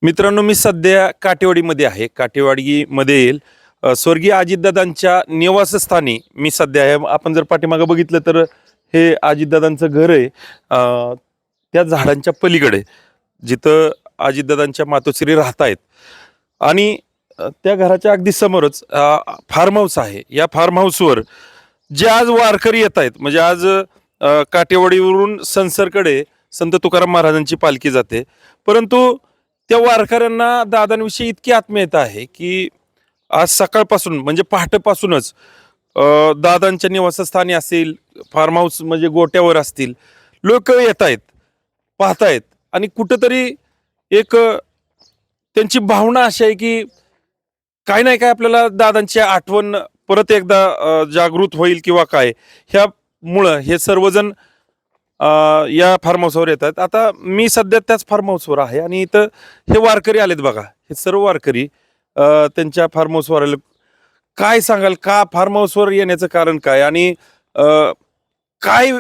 मित्रांनो, मी सध्या काटेवाडीमध्ये आहे. काटेवाडीमध्ये येईल स्वर्गीय अजितदादांच्या निवासस्थानी मी सध्या आहे. आपण जर पाठीमागं बघितलं तर हे अजितदादांचं घर आहे. त्या झाडांच्या पलीकडे जिथं अजितदादांच्या मातोश्री राहत आहेत आणि त्या घराच्या अगदी समोरच फार्म हाऊस आहे. या फार्म हाऊसवर जे आज वारकरी येत आहेत, म्हणजे आज काटेवाडीवरून संसरकडे संत तुकाराम महाराजांची पालखी जाते, परंतु त्या वारकऱ्यांना दादांविषयी इतकी आत्मीयता आहे की आज सकाळपासून म्हणजे पहाटेपासूनच दादांच्या निवासस्थानी असेल, फार्म हाऊस म्हणजे गोट्यावर असतील, लोक येत आहेत, पाहतायत आणि कुठंतरी एक त्यांची भावना अशी आहे की काय नाही काय आपल्याला दादांची आठवण परत एकदा जागृत होईल किंवा काय, ह्यामुळं हे सर्वजण या फार्म हाऊसवर येतात. आता मी सध्या त्याच फार्म हाऊसवर आहे आणि इथं हे वारकरी आलेत बघा. हे सर्व वारकरी त्यांच्या फार्म हाऊसवर आले. काय सांगाल, का फार्म हाऊसवर येण्याचं कारण काय आणि काय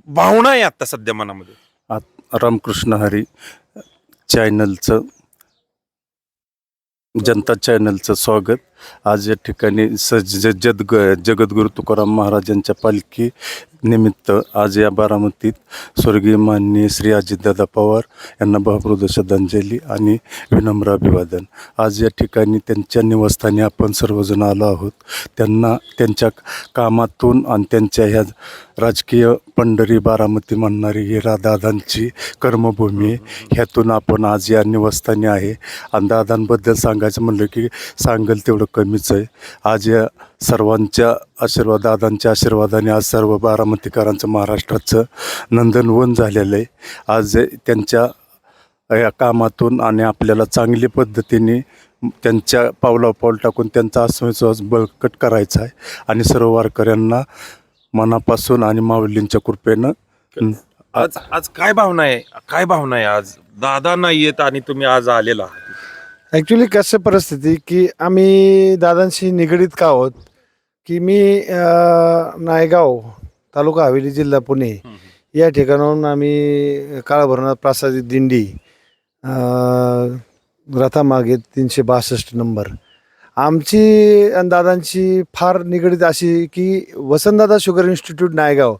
भावना आहे आता सध्या मनामध्ये? रामकृष्ण हरी चॅनलचं, जनता चॅनलचं स्वागत. आज या ठिकाणी जगद्गुरु तुकाराम महाराजांच्या पालखी निमित्त आज या बारामतीत स्वर्गीय माननीय श्री अजितदादा पवार यांना भावपूर्ण श्रद्धांजली आणि विनम्र अभिवादन. आज या ठिकाणी त्यांच्या निवासस्थानी आपण सर्वजण आलो आहोत. त्यांना त्यांच्या कामातून आणि त्यांच्या ह्या राजकीय पंढरी बारामती म्हणणारी ही दादांची कर्मभूमी आहे. ह्यातून आपण आज या निवासस्थानी आहे आणि दादांबद्दल सांगायचं म्हणलं की सांगेल तेवढं कमीच आहे. आज या सर्वांच्या आशीर्वाद, दादांच्या आशीर्वादाने आज सर्व बारामतीकरांचं, महाराष्ट्राचं नंदनवन झालेलं आहे. आज त्यांच्या या कामातून आणि आपल्याला चांगली पद्धतीने त्यांच्या पावलावर पाऊल टाकून त्यांचा आत्मविश्वास बळकट करायचा आहे आणि सर्व वारकऱ्यांना मनापासून आणि माऊलींच्या कृपेनं आज आज काय भावना आहे, काय भावना आहे? आज दादा नाही येत आणि तुम्ही आज आलेला आहात. ॲक्च्युली कसं परिस्थिती की आम्ही दादांशी निगडीत का आहोत की मी नायगाव, तालुका हवेली, जिल्हा पुणे या ठिकाणाहून आम्ही काळभैरवनाथ प्रासादिक दिंडी रथामागे 362 नंबर आमची आणि दादांची फार निगडीत अशी की वसंतदादा शुगर इन्स्टिट्यूट नायगाव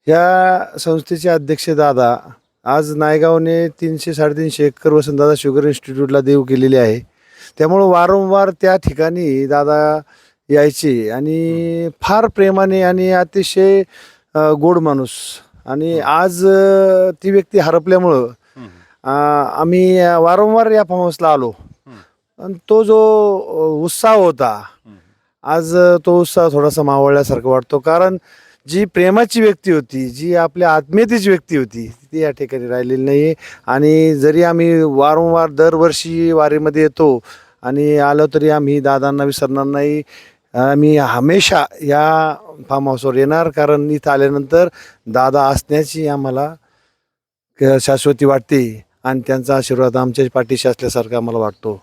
या संस्थेचे अध्यक्ष दादा. आज नायगावने 300-350 एकर वसंतदादा शुगर इन्स्टिट्यूटला देऊ केलेली आहे. त्यामुळं वारंवार त्या ठिकाणी दादा यायचे आणि फार प्रेमाने आणि अतिशय गोड माणूस. आणि आज ती व्यक्ती हरपल्यामुळं आम्ही वारंवार या फार्म हाऊसला आलो आणि तो जो उत्साह होता आज तो उत्साह थोडासा मावळल्यासारखं वाटतो. कारण जी प्रेमाची व्यक्ती होती, जी आपल्या आत्मीयतेची व्यक्ती होती, ती या ठिकाणी राहिलेली नाही. आणि जरी आम्ही वारंवार दरवर्षी वारीमध्ये येतो आणि आलो तरी आम्ही दादांना विसरणार नाही. आम्ही हमेशा या फार्म हाऊसवर येणार, कारण इथं आल्यानंतर दादा असण्याची आम्हाला शाश्वती वाटते आणि त्यांचा आशीर्वाद आमच्या पाठीशी असल्यासारखा आम्हाला वाटतो.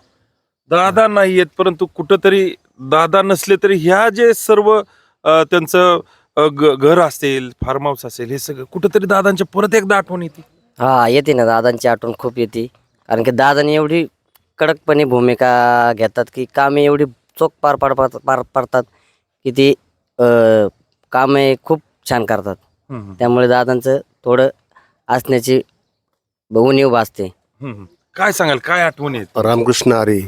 दादा नाही येत, परंतु कुठंतरी दादा नसले तरी ह्या जे सर्व त्यांचं घर असेल, फार्म हाऊस असेल, हे सगळं कुठंतरी दादांच्या परत एकदा आठवण येते. हा, येते ना, दादांची आठवण खूप येते. कारण की दादांनी एवढी कडकपणे भूमिका घेतात की कामे एवढी चोख पार पाडतात की ती कामे खूप छान करतात. त्यामुळे दादांचं थोडं असण्याची उणीव भासते. काय सांगाल, काय आठवण येत? रामकृष्ण हरी.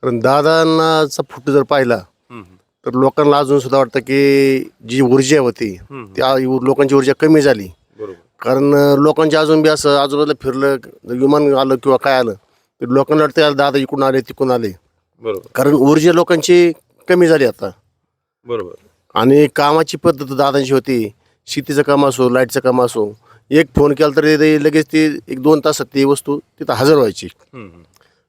कारण दादांनाचा फोटो जर पाहिला तर लोकांना अजून सुद्धा वाटतं की जी ऊर्जा होती त्या लोकांची ऊर्जा कमी झाली. कारण लोकांच्या अजून बी असं आजूबाजूला फिरलं, विमान आलं किंवा काय आलं तर लोकांना वाटतं यार दादा इकडून आले तिकडून आले. बरोबर, कारण ऊर्जा लोकांची कमी झाली आता. बरोबर. आणि कामाची पद्धत दादांची होती. शेतीचं काम असो, लाईटचं काम असो, एक फोन केला तरी लगेच ती 1-2 तासात ती वस्तू तिथं हजर व्हायची.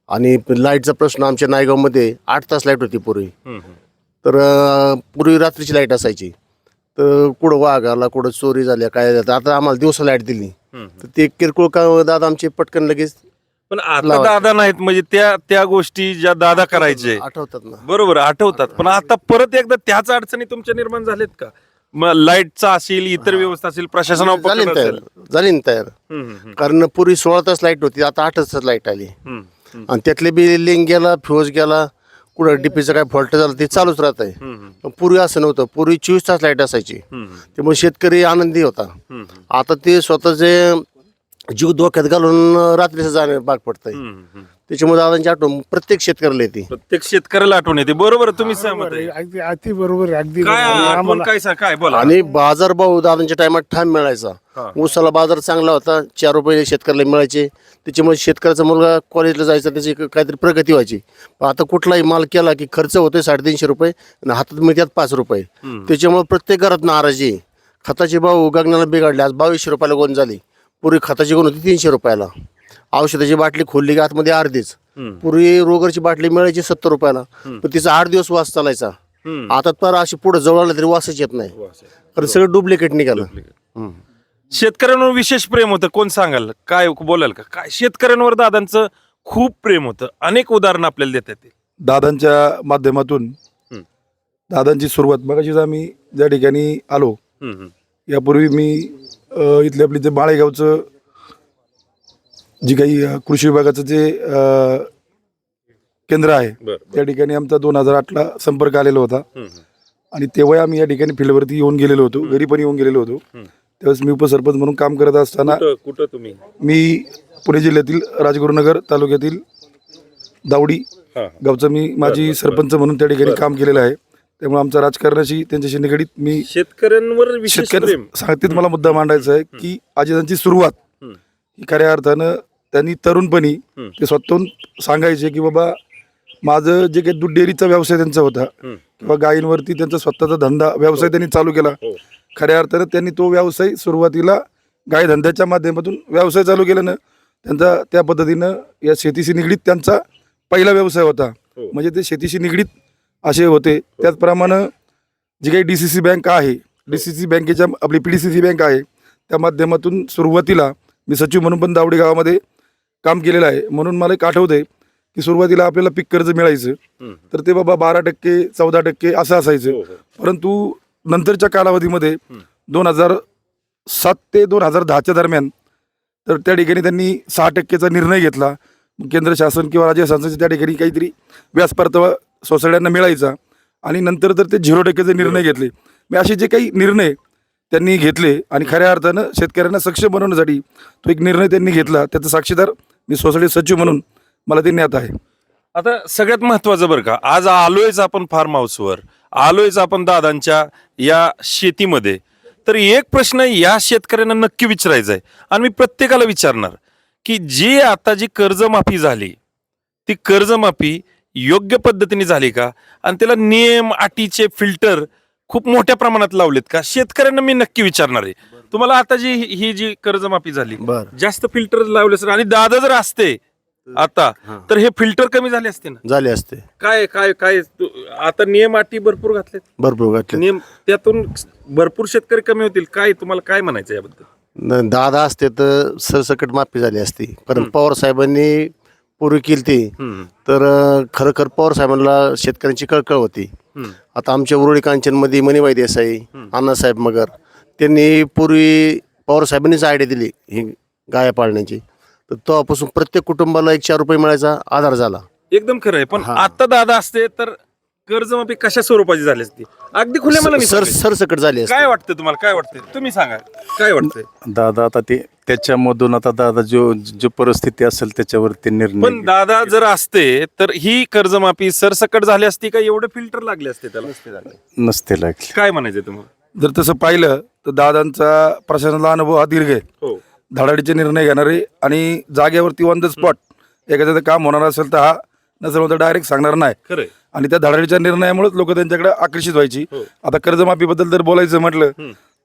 आणि लाईटचा प्रश्न आमच्या नायगावमध्ये 8 तास लाईट होती पूर्वी. तर पूर्वी रात्रीची लाईट असायची, तर कुठं वाघ आला, कुठं चोरी झाल्या, काय झालं, आता आम्हाला दिवसा लाईट दिली तर ते किरकोळ का दादा आमचे पटकन लगेच. पण आता दादा नाहीत म्हणजे त्या गोष्टी ज्या दादा करायचे आठवतात ना. बरोबर आठवतात, पण आता परत एकदा त्याच अडचणी तुमच्या निर्माण झालेत का? मग लाईटचा असेल, इतर व्यवस्था असेल, प्रशासनावर झाली ना तयार. कारण पूर्वी 16 तास लाईट होती, आता 8 तास लाईट आली. आणि त्यातले बी लिंक गेला, फ्यूज गेला, कुठं डीपीचा काय फॉल्ट झाला ते चालूच राहत आहे. पण पूर्वी असं नव्हतं. पूर्वी 24 तास लाईट असायची, त्यामुळे शेतकरी आनंदी होता. आता ते स्वतःचे जीव धोक्यात घालून रात्रीचं जाणे भाग पडतंय. त्याच्यामुळे दादांची आठवण प्रत्येक शेतकऱ्याला येते. प्रत्येक शेतकऱ्याला आठवण येते. बरोबर आहे, तुम्ही सहमत आहे? अगदी अति बरोबर आहे, अगदी काय बरोबर आहे. आठवण आम्हाला काय काय बोला. आणि बाजारभाव दादांच्या टायमात ठाम मिळायचा. ऊसाला बाजार चांगला होता, 4 रुपये शेतकऱ्याला मिळायचे. त्याच्यामुळे शेतकऱ्याचा मुलगा कॉलेजला जायचा, त्याची काहीतरी प्रगती व्हायची. पण आता कुठलाही माल केला की खर्च होतोय 350 रुपये आणि हातात मिळतात 5 रुपये. त्याच्यामुळे प्रत्येक घरात नाराजी. खताचे भाव गगनाला बिघडले. आज 2200 रुपयाला गोण झाली. पूर्वी खताची गोण होती 300 रुपयाला. औषधाची बाटली खोलली की आतमध्ये अर्धीच. पूर्वी रोगरची बाटली मिळायची 70 रुपयाला, पण तिचा 8 दिवस वास चालायचा. आता तर अशी पुढे जवळ आलं तरी वासच येत नाही, कारण सगळं डुप्लिकेट निघालं. शेतकऱ्यांवर विशेष प्रेम होतं. कोण सांगाल, काय बोलाल का? काय शेतकऱ्यांवर दादांचं खूप प्रेम होतं. अनेक उदाहरणं आपल्याला देतात ते. दादांच्या माध्यमातून दादांची सुरुवात मगाशीच आम्ही ज्या ठिकाणी आलो, यापूर्वी मी इथले आपली जे माळेगावचं जी काही कृषी विभागाचं जे केंद्र आहे त्या ठिकाणी आमचा 2008ला संपर्क आलेला होता. आणि तेव्हा आम्ही या ठिकाणी फील्डवरती येऊन गेलेलो होतो, घरी पण येऊन गेलेलो होतो. त्यावेळेस मी उपसरपंच म्हणून काम करत असताना कुठं तुम्ही? मी पुणे जिल्ह्यातील राजगुरुनगर तालुक्यातील दावडी गावचा मी माजी सरपंच म्हणून त्या ठिकाणी काम केलेलं आहे. त्यामुळे आमचा राजकारणाशी त्यांच्याशी निगडीत मी शेतकऱ्यांवर विशेष प्रेम. सांगतेच मला मुद्दा मांडायचा आहे की आजीदांची सुरुवात ही खऱ्या अर्थानं त्यांनी तरुणपणी ते स्वतःहून सांगायचे की बाबा माझं जे काही दूध डेअरीचा व्यवसाय त्यांचा होता किंवा गायींवरती त्यांचा स्वतःचा धंदा व्यवसाय त्यांनी चालू केला. खऱ्या अर्थानं त्यांनी तो व्यवसाय सुरुवातीला गाय धंद्याच्या माध्यमातून व्यवसाय चालू केल्यानं त्यांचा त्या पद्धतीनं या शेतीशी निगडीत त्यांचा पहिला व्यवसाय होता. म्हणजे ते शेतीशी निगडीत असे होते. त्याचप्रमाणे जी काही DCC बँक आहे, DCC बँकेच्या आपली PDCC बँक आहे, त्या माध्यमातून सुरुवातीला मी सचिव म्हणून पण दावडी गावामध्ये काम केलेलं आहे. म्हणून मला एक आठवतंय की सुरुवातीला आपल्याला पीक कर्ज मिळायचं तर ते बाबा 12% 14% असं असायचं. परंतु नंतरच्या कालावधीमध्ये 2007 ते 2010च्या दरम्यान तर त्या ठिकाणी त्यांनी 6%चा निर्णय घेतला. केंद्र शासन किंवा राज्य शासनाच्या त्या ठिकाणी काहीतरी व्याज परतावा सोसायट्यांना मिळायचा आणि नंतर तर ते 0%चे निर्णय घेतले. मी असे जे काही निर्णय त्यांनी घेतले आणि खऱ्या अर्थानं शेतकऱ्यांना सक्षम बनवण्यासाठी तो एक निर्णय त्यांनी घेतला, त्याचा साक्षीदार मी सोसायटी सचिव म्हणून मला ते ज्ञात आहे. आता सगळ्यात महत्वाचं बरं का, आज आलोयच आपण फार्म हाऊसवर, आलोयच आपण दादांच्या या शेतीमध्ये. तर एक प्रश्न या शेतकऱ्यांना नक्की विचारायचा आहे आणि मी प्रत्येकाला विचारणार की जी आता जी कर्जमाफी झाली ती कर्जमाफी योग्य पद्धतीने झाली का आणि त्याला नियम अटीचे फिल्टर खूप मोठ्या प्रमाणात लावलेत का? शेतकऱ्यांना मी नक्की विचारणार आहे. तुम्हाला आता ही जी कर्जमाफी झाली जास्त फिल्टर लावले सर आणि दादा जर असते आता तर हे फिल्टर कमी झाले असते ना? झाले असते. काय काय काय आता नियम अटी भरपूर घातलेत, भरपूर घातले. नियम त्यातून भरपूर शेतकरी कमी होतील. काय तुम्हाला काय म्हणायचं याबद्दल? दादा असते तर सरसकट माफी झाली असती. कारण पवार साहेबांनी पूर्वी केली ती तर खरं पवार साहेबांना शेतकऱ्यांची कळकळ होती. आता आमच्या उरुळी कांचनमध्ये मणिबाई देसाई, अण्णासाहेब मगर त्यांनी पूर्वी पवार साहेबांनीच आयडिया दिली ही गाया पाळण्याची. तर तेव्हापासून प्रत्येक कुटुंबाला 1 4 रुपये मिळायचा आधार झाला. एकदम खरं आहे. पण आता दादा असते तर कर्जमाफी कशा स्वरूपाची झाली असती? अगदी खुल्या मला सरसकट झाली असती. काय वाटतं तुम्हाला? काय वाटतंय तुम्ही सांगा, काय वाटतंय? दादा आता ते त्याच्यामधून आता दादा जो परिस्थिती असेल त्याच्यावरती निर्णय पण दादा जर असते तर ही कर्जमाफी सरसकट झाली असती का? एवढे फिल्टर लागले असते त्याला? नसते लागले. काय म्हणायचंय तुम्हाला? जर तसं पाहिलं तर दादांचा प्रशासनाला अनुभव हा दीर्घ आहे. हो, धडाडीचे निर्णय घेणारे आणि जागेवरती ऑन द स्पॉट एखाद्याचं काम होणार असेल तर हा नसेल तर डायरेक्ट सांगणार नाही. खरंय. आणि त्या धडाडीच्या निर्णयामुळेच लोक त्यांच्याकडे आकर्षित व्हायची. आता कर्जमाफीबद्दल जर बोलायचं म्हटलं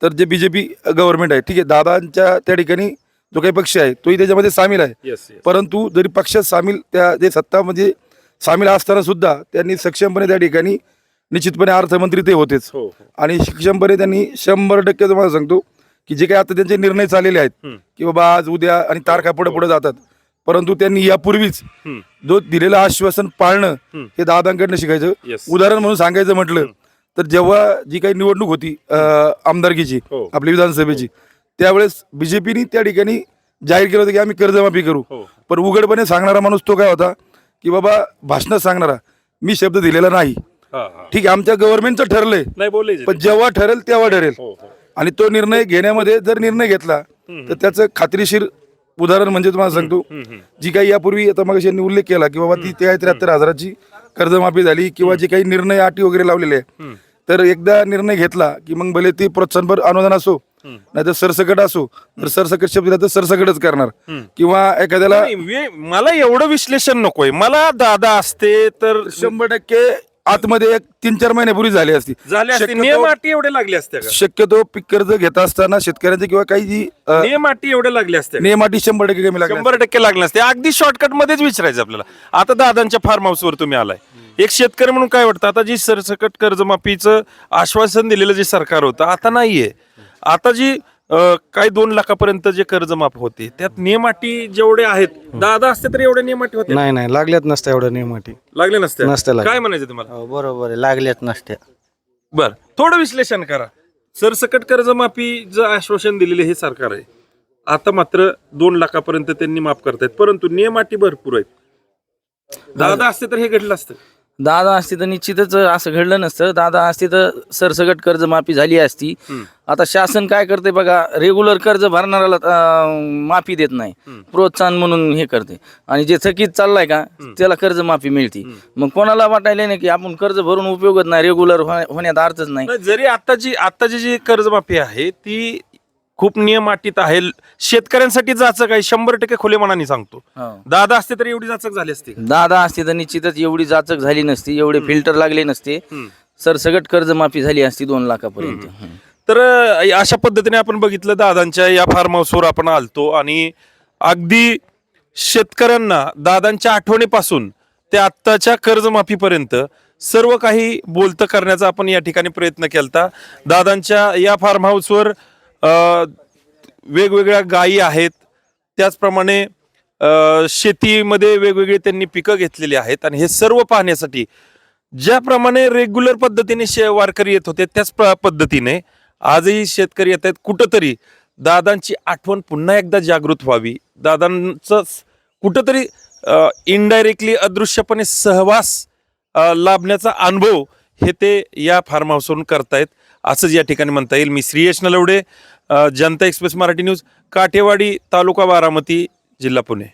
तर जे BJP गव्हर्नमेंट आहे, ठीक आहे, दादांच्या त्या ठिकाणी जो काही पक्ष आहे तोही त्याच्यामध्ये सामील आहे. परंतु जरी पक्षात सामील त्या जे सत्ता म्हणजे सामील असताना सुद्धा त्यांनी सक्षमपणे त्या ठिकाणी निश्चितपणे अर्थमंत्री ते होतेच. आणि सक्षमपणे त्यांनी 100% तुम्हाला सांगतो की जे काही आता त्यांचे निर्णय चाललेले आहेत की बाबा आज उद्या आणि तारखा पुढे जातात, परंतु त्यांनी यापूर्वीच जो दिलेलं आश्वासन पाळणं हे दादांकडनं शिकायचं. उदाहरण म्हणून सांगायचं म्हटलं तर जेव्हा जी काही निवडणूक होती आमदारकीची आपली विधानसभेची, त्यावेळेस BJPनी त्या ठिकाणी जाहीर केलं होतं की आम्ही कर्जमाफी करू, हो. पण उघडपणे सांगणारा माणूस तो काय होता की बाबा भाषणात सांगणारा मी शब्द दिलेला नाही. ठीक आहे, आमच्या गव्हर्नमेंटचं ठरलंय, नाही बोलायचं पण जेव्हा ठरेल तेव्हा ठरेल. हो, हो. आणि तो निर्णय घेण्यामध्ये जर निर्णय घेतला तर त्याचं खात्रीशीर उदाहरण म्हणजे तुम्हाला सांगतो, जी काही यापूर्वी आता मग यांनी उल्लेख केला की बाबा ती 73,000ची कर्जमाफी झाली किंवा जे काही निर्णय अटी वगैरे लावलेले आहे, तर एकदा निर्णय घेतला की मग भले ती प्रोत्साहनपर अनुदान असो नाही तर सरसकट असो, तर सरसकट शब्द दिला तर सरसकटच करणार. किंवा एखाद्याला नाही, मला एवढं विश्लेषण नकोय. मला दादा असते तर 100% आतमध्ये एक 3-4 महिन्यापूर्वी झाली असती. झाले असते. शक्यतो- नियम अटी एवढे लागले असते का? शक्यतो पीक कर्ज घेत असताना शेतकऱ्यांचे किंवा काही जी नियम अटी एवढे लागले असते का? नियम अटी 100% कमी लागल्या 100% लागले असते. अगदी शॉर्टकट मध्येच विचारायचं आपल्याला. आता दादांच्या फार्म हाऊसवर तुम्ही आलाय, एक शेतकरी म्हणून काय वाटतं, आता जी सरसकट कर्जमाफीचं आश्वासन दिलेलं जे सरकार होतं आता नाहीये. आता जी काही 2 लाखापर्यंत जे कर्जमाफ होते त्यात नियम अटी जेवढे आहेत, दादा असते तर एवढे नियम अटी होते नाही नाही लागल्यात नसत्या एवढ्या नियमाटी. लागले नसते? नसत्या लागल्या. काय म्हणायचं तुम्हाला? बरोबर आहे, लागल्यात नसत्या. बर, थोडं विश्लेषण करा. सरसकट कर्जमाफी जे आश्वासन दिलेले हे सरकार आहे, आता मात्र 2 लाखापर्यंत त्यांनी माफ करतायत, परंतु नियम अटी भरपूर आहेत. दादा असते तर हे घडलं असतं. दादा असते तर निश्चितच असं घडलं नसतं. दादा असते तर सरसकट कर्जमाफी झाली असती. आता शासन काय करते बघा, रेग्युलर कर्ज भरणाऱ्याला माफी देत नाही, प्रोत्साहन म्हणून हे करते, आणि जे थकीत चाललाय का त्याला कर्जमाफी मिळते. मग कोणाला वाटायला नाही की आपण कर्ज भरून उपयोगच नाही, रेग्युलर होण्यात अर्थच नाही. नाही, जरी आताची जी कर्जमाफी आहे ती खूप नियम अटीत आहे, शेतकऱ्यांसाठी जाचक आहे, 100% खुले मनाने सांगतो. हो. दादा असते तर एवढी जाचक झाली असती का? दादा असते तर निश्चितच एवढी जाचक झाली नसती, एवढे फिल्टर लागले नसते, सरसकट कर्जमाफी झाली असती 2 लाखापर्यंत. तर अशा पद्धतीने आपण बघितलं, दादांच्या या फार्म हाऊसवर आपण आलतो आणि अगदी शेतकऱ्यांना दादांच्या आठवणीपासून ते आत्ताच्या कर्जमाफीपर्यंत सर्व काही बोलतं करण्याचा आपण या ठिकाणी प्रयत्न केलता. दादांच्या या फार्म हाऊसवर वेगवेगळ्या गायी आहेत, त्याचप्रमाणे शेतीमध्ये वेगवेगळी त्यांनी पिकं घेतलेली आहेत, आणि हे सर्व पाहण्यासाठी ज्याप्रमाणे रेग्युलर पद्धतीने वारकरी येत होते त्याच पद्धतीने आजही शेतकरी येत आहेत. कुठंतरी दादांची आठवण पुन्हा एकदा जागृत व्हावी, दादांचं कुठंतरी इनडायरेक्टली अदृश्यपणे सहवास लाभण्याचा अनुभव हे ते या फार्म हाऊसवरून करतायत असंच या ठिकाणी म्हणता येईल. मी श्रीयश नलवडे, जनता एक्सप्रेस मराठी न्यूज, काठेवाडी, तालुका बारामती, जिल्हा पुणे.